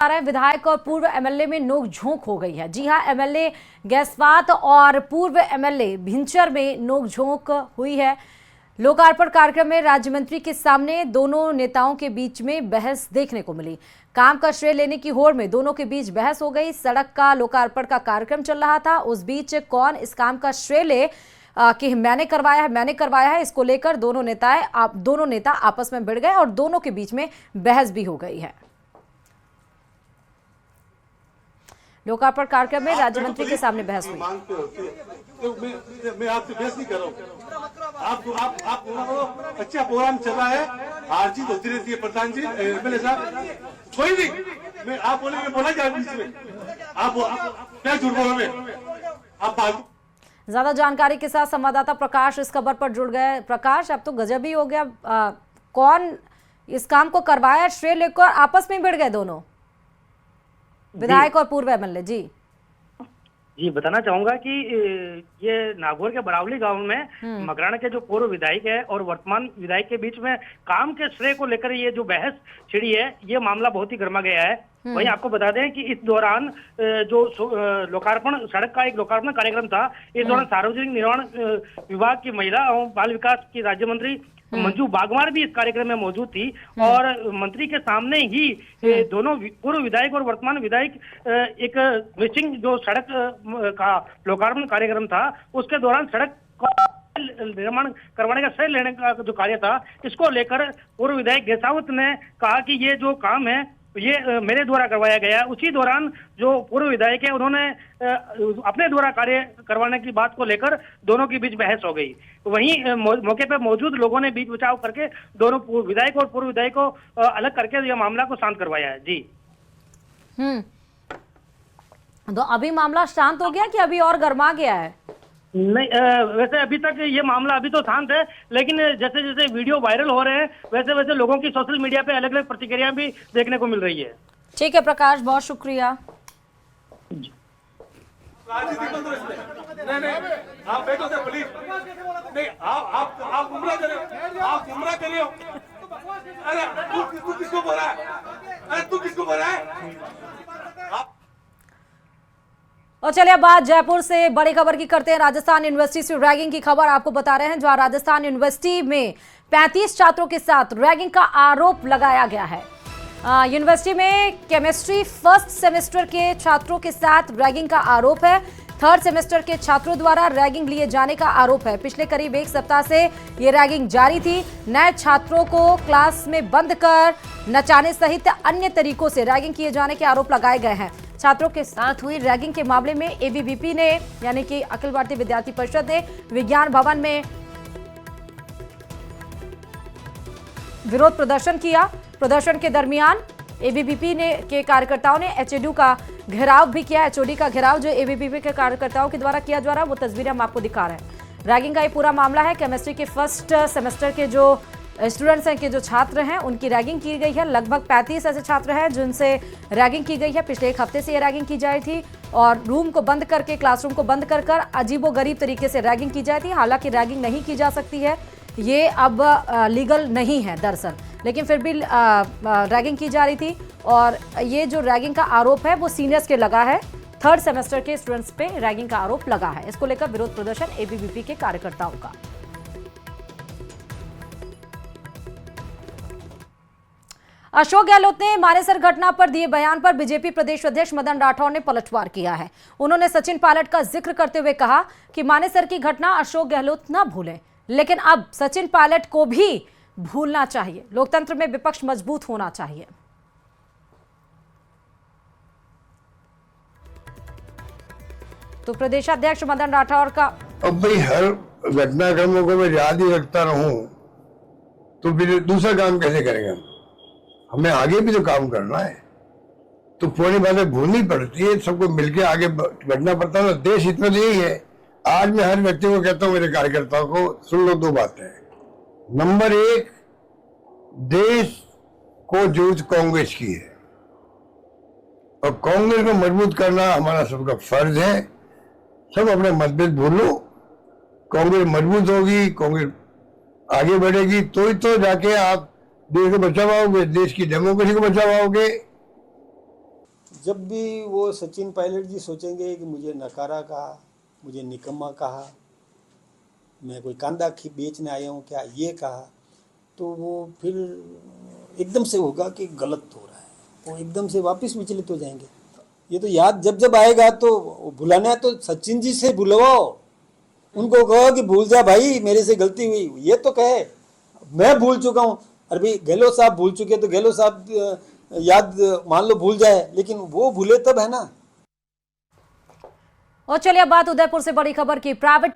विधायक और पूर्व एमएलए में नोकझोंक हो गई है। जी हां, एमएलए गैसवात और पूर्व एमएलए भिंचर में नोकझोंक हुई है। लोकार्पण कार्यक्रम में राज्य मंत्री के सामने दोनों नेताओं के बीच में बहस देखने को मिली। काम का श्रेय लेने की होड़ में दोनों के बीच बहस हो गई। सड़क का लोकार्पण का कार्यक्रम चल रहा था, उस बीच कौन इस काम का श्रेय ले कि मैंने करवाया है, इसको लेकर दोनों नेता आपस में भिड़ गए और दोनों के बीच में बहस भी हो गई है। लोकार्पण कार्यक्रम में राज्य मंत्री के सामने बहस हुई। मैं आपसे बहस नहीं कर रहा हूँ। आप अच्छा प्रोग्राम चल रहा है, हार जीत होती रहती है। प्रधान जी, एमएलए साहब, कोई नहीं, मैं आप बोलेंगे बोला जाए बीच में, आप क्या झूठ बोलोगे आप। ज्यादा जानकारी के साथ संवाददाता प्रकाश इस खबर पर जुड़ गए। प्रकाश, अब तो गजब ही हो गया। कौन इस काम को करवाया, श्रेय लेकर आपस में भिड़ गए दोनों विधायक और पूर्व एमएलए। जी बताना चाहूंगा कि ये नागौर के बरावली गांव में मकराना के जो पूर्व विधायक है और वर्तमान विधायक के बीच में काम के श्रेय को लेकर ये जो बहस छिड़ी है, ये मामला बहुत ही गर्मा गया है। वहीं आपको बता दें कि इस दौरान जो लोकार्पण सड़क का एक लोकार्पण कार्यक्रम था, इस दौरान सार्वजनिक निर्माण विभाग की महिला एवं बाल विकास की राज्य मंत्री मंजू बागवार भी इस कार्यक्रम में मौजूद थी और मंत्री के सामने ही दोनों पूर्व विधायक और वर्तमान विधायक एक मिसिंग जो सड़क का लोकार्पण कार्यक्रम था, उसके दौरान सड़क का निर्माण करवाने का श्रेय लेने का जो कार्य था, इसको लेकर पूर्व विधायक गैसावत ने कहा कि ये जो काम है ये मेरे द्वारा करवाया गया। उसी दौरान जो पूर्व विधायक है उन्होंने अपने द्वारा कार्य करवाने की बात को लेकर दोनों के बीच बहस हो गई। वहीं मौके पर मौजूद लोगों ने बीच बचाव करके दोनों विधायक और पूर्व विधायक को अलग करके यह मामला को शांत करवाया है। जी तो अभी मामला शांत हो गया कि अभी और गर्मा गया है? नहीं, वैसे अभी तक ये मामला अभी तो शांत है, लेकिन जैसे जैसे वीडियो वायरल हो रहे हैं वैसे वैसे लोगों की सोशल मीडिया पे अलग अलग प्रतिक्रिया भी देखने को मिल रही है। ठीक है प्रकाश, बहुत शुक्रिया। नहीं, आप बैठो से प्लीज। नहीं, आप गुमराह कर रहे हो। अरे तू किसको बोल रहा है? और चलिए अब बात जयपुर से बड़ी खबर की करते हैं। राजस्थान यूनिवर्सिटी से रैगिंग की खबर आपको बता रहे हैं, जहां राजस्थान यूनिवर्सिटी में 35 छात्रों के साथ रैगिंग का आरोप लगाया गया है। यूनिवर्सिटी में केमिस्ट्री फर्स्ट सेमेस्टर के छात्रों के साथ रैगिंग का आरोप है। थर्ड सेमेस्टर के छात्रों द्वारा रैगिंग लिए जाने का आरोप है। पिछले करीब एक सप्ताह से ये रैगिंग जारी थी। नए छात्रों को क्लास में बंद कर नचाने सहित अन्य तरीकों से रैगिंग किए जाने के आरोप लगाए गए हैं। छात्रों के साथ हुई रैगिंग के मामले में एबीवीपी ने यानी कि अखिल भारतीय विद्यार्थी परिषद ने विज्ञान भवन में विरोध प्रदर्शन किया। प्रदर्शन के दरमियान एबीवीपी के कार्यकर्ताओं ने एचओडी का घेराव भी किया। एचओडी का घेराव जो एबीवीपी के कार्यकर्ताओं के द्वारा किया जा रहा है, वो तस्वीरें हम आपको दिखा रहे हैं। रैगिंग का ये पूरा मामला है। केमिस्ट्री के फर्स्ट सेमेस्टर के जो स्टूडेंट्स हैं, के जो छात्र हैं, उनकी रैगिंग की गई है। लगभग 35 ऐसे छात्र हैं जिनसे रैगिंग की गई है। पिछले एक हफ्ते से ये रैगिंग की जा रही थी और रूम को बंद करके, क्लासरूम को बंद कर अजीबोगरीब तरीके से रैगिंग की जाती है। हालांकि रैगिंग नहीं की जा सकती है, ये अब लीगल नहीं है दरअसल, लेकिन फिर भी रैगिंग की जा रही थी। और ये जो रैगिंग का आरोप है वो सीनियर्स के लगा है। थर्ड सेमेस्टर के स्टूडेंट्स पे रैगिंग का आरोप लगा है। इसको लेकर विरोध प्रदर्शन एबीवीपी के कार्यकर्ताओं का। अशोक गहलोत ने मानेसर घटना पर दिए बयान पर बीजेपी प्रदेश अध्यक्ष मदन राठौर ने पलटवार किया है। उन्होंने सचिन पायलट का जिक्र करते हुए कहा कि मानेसर की घटना अशोक गहलोत न भूलें, लेकिन अब सचिन पायलट को भी भूलना चाहिए। लोकतंत्र में विपक्ष मजबूत होना चाहिए। तो प्रदेशाध्यक्ष मदन राठौर का अब भाई हर घटनाक्रमों को मैं याद ही रखता रहूं तो फिर दूसरा काम कैसे करेंगे? हमें आगे भी तो काम करना है, तो पुरानी बातें भूलनी पड़ती है, सबको मिलकर आगे बढ़ना पड़ता है। देश इतना तो यही है। आज मैं हर व्यक्ति को कहता हूँ, मेरे कार्यकर्ताओं को, सुन लो दो बातें। नंबर एक, देश को जरूरत कांग्रेस की है और कांग्रेस को मजबूत करना हमारा सबका फर्ज है। सब अपने मतभेद भूलो, कांग्रेस मजबूत होगी, कांग्रेस आगे बढ़ेगी, तो ही तो जाके आप देश को बचा पाओगे, देश की डेमोक्रेसी को बचा पाओगे। जब भी वो सचिन पायलट जी सोचेंगे कि मुझे नकारा कहा, मुझे निकम्मा कहा, मैं कोई कांदा बेचने आया हूँ क्या, ये कहा, तो वो फिर एकदम से होगा कि गलत हो रहा है, वो एकदम से वापस विचलित हो जाएंगे। ये तो याद जब जब आएगा तो भुलाना है तो सचिन जी से भुलवाओ, उनको कहो कि भूल जा भाई, मेरे से गलती हुई, ये तो कहे मैं भूल चुका हूँ। अरे भाई गहलोत साहब भूल चुके तो गहलोत साहब याद मान लो भूल जाए, लेकिन वो भूले तब है ना। और चलिए अब बात उदयपुर से बड़ी खबर की। प्राइवेट